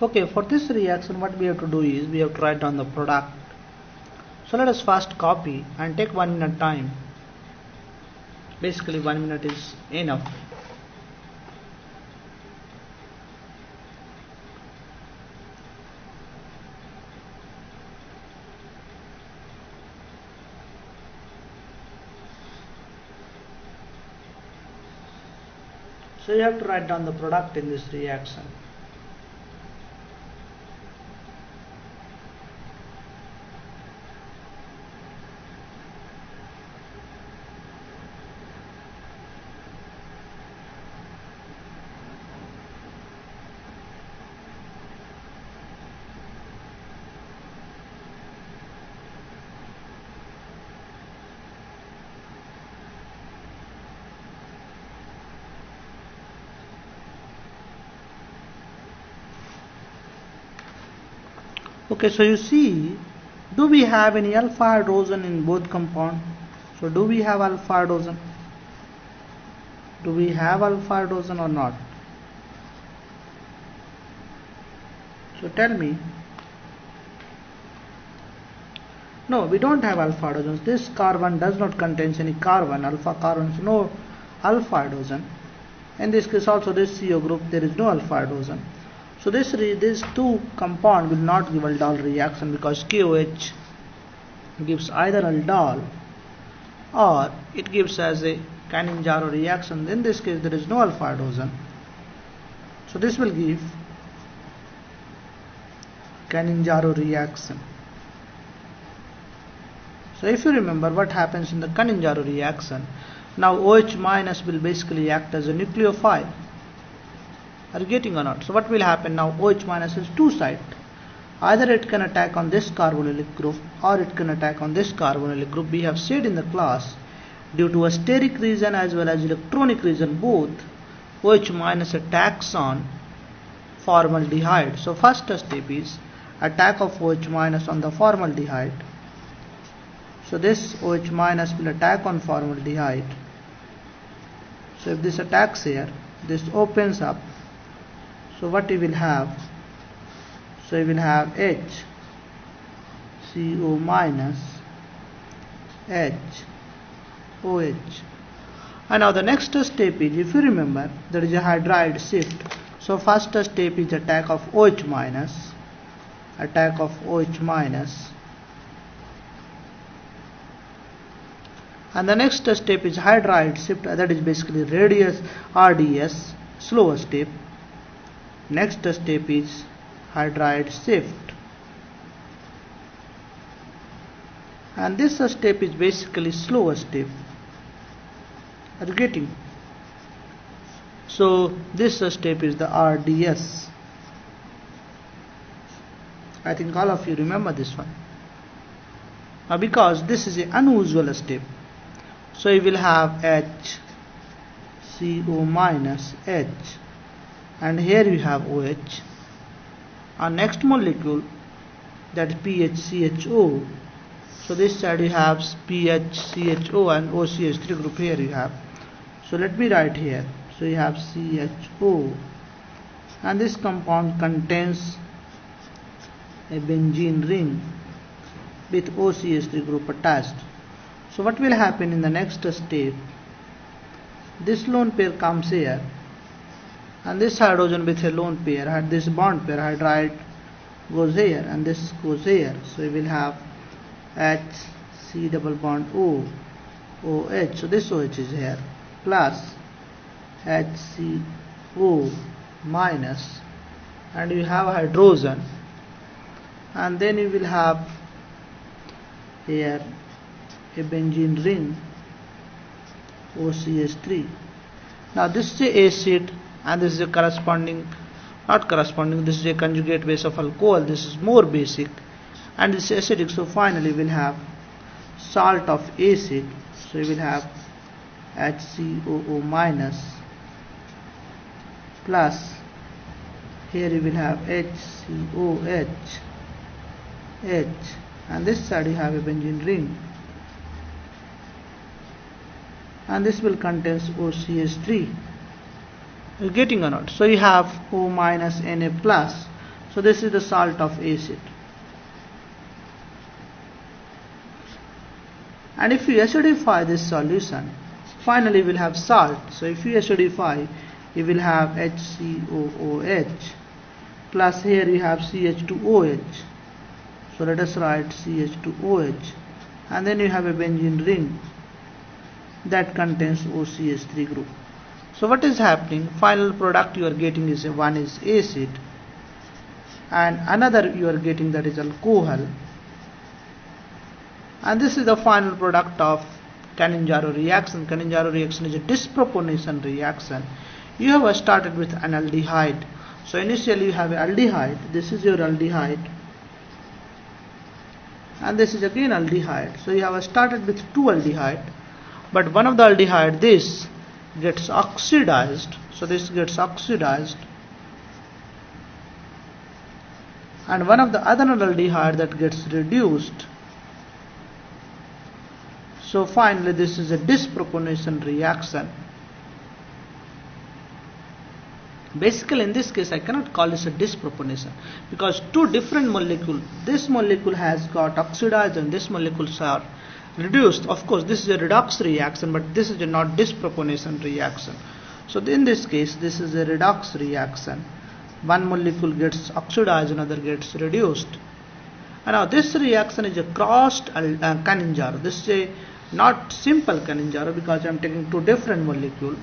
Okay, for this reaction what we have to do is we have to write down the product. So let us first copy and take 1 minute time. Basically 1 minute is enough. So you have to write down the product in this reaction. Okay, so you see, do we have any alpha hydrogen in both compound? So do we have alpha hydrogen? Do we have alpha hydrogen or not? So tell me. No, we don't have alpha hydrogens. This carbon does not contain any carbon, alpha carbons, no alpha hydrogen. In this case also this CO group, there is no alpha hydrogen. So these two compound will not give aldol reaction because KOH gives either aldol or it gives as a cannizzaro reaction. In this case there is no alpha hydrogen. So this will give cannizzaro reaction. So if you remember what happens in the cannizzaro reaction, now OH minus will basically act as a nucleophile. Are you getting or not? So what will happen now? OH minus is two sided. Either it can attack on this carbonylic group or it can attack on this carbonylic group. We have said in the class, due to a steric region as well as electronic region both, OH minus attacks on formaldehyde. So first step is attack of OH minus on the formaldehyde. So this OH minus will attack on formaldehyde. So if this attacks here, this opens up. So what you will have? So you will have HCO minus HOH. And now the next step is, if you remember, there is a hydride shift. So first step is attack of OH minus, attack of OH minus. And the next step is hydride shift, that is basically radius RDS, slower step. Next step is hydride shift, and this step is basically slower step. Are you getting? So this step is the RDS. I think all of you remember this one. Now because this is an unusual step, so you will have HCO minus H, and here you have OH. Our next molecule, that is PHCHO. So this side you have PHCHO and OCH3 group here you have. So let me write here. So you have CHO, and this compound contains a benzene ring with OCH3 group attached. So what will happen in the next step? This lone pair comes here, and this hydrogen with a lone pair, this bond pair hydride goes here and this goes here. So we will have HC double bond O, OH. So this OH is here, plus HCO minus, and you have hydrogen, and then you will have here a benzene ring OCH3. Now this is a acid, and this is a corresponding, not corresponding, this is a conjugate base of alcohol. This is more basic and this is acidic. So finally we will have salt of acid. So we will have HCOO minus, plus here you will have HCOH H, and this side you have a benzene ring, and this will contains OCH3. You're getting or not? So you have O minus Na plus. So this is the salt of acid. And if you acidify this solution, finally we'll have salt. So if you acidify, you will have HCOOH plus here you have CH2OH. So let us write CH2OH, and then you have a benzene ring that contains OCH3 group. So what is happening? Final product you are getting is one is acid and another you are getting, that is alcohol, and this is the final product of Cannizzaro reaction. Cannizzaro reaction is a disproportion reaction. You have started with an aldehyde. So initially you have an aldehyde. This is your aldehyde, and this is again aldehyde. So you have started with two aldehyde, but one of the aldehyde, this gets oxidized. So this gets oxidized, and one of the other aldehyde that gets reduced. So finally this is a disproportion reaction. Basically in this case I cannot call this a disproportion, because two different molecules, this molecule has got oxidized and this molecules are reduced. Of course this is a redox reaction, but this is a not disproportion reaction. So in this case this is a redox reaction. One molecule gets oxidized, another gets reduced. And now this reaction is a crossed Cannizzaro. This is a not simple Cannizzaro, because I am taking two different molecules.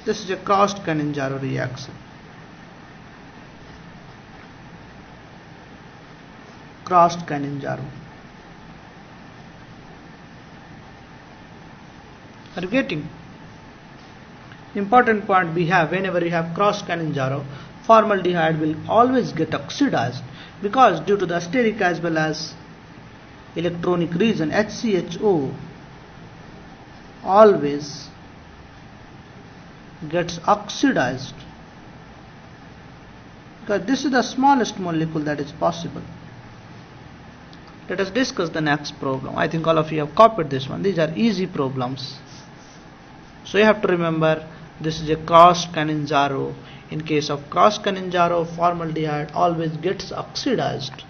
This is a crossed Cannizzaro reaction. Crossed Cannizzaro. Are you getting? Important point we have, whenever you have crossed Cannizzaro, formaldehyde will always get oxidized, because due to the steric as well as electronic reason, HCHO always gets oxidized, because this is the smallest molecule that is possible. Let us discuss the next problem. I think all of you have copied this one. These are easy problems. So you have to remember, this is a crossed Cannizzaro. In case of crossed Cannizzaro, formaldehyde always gets oxidized.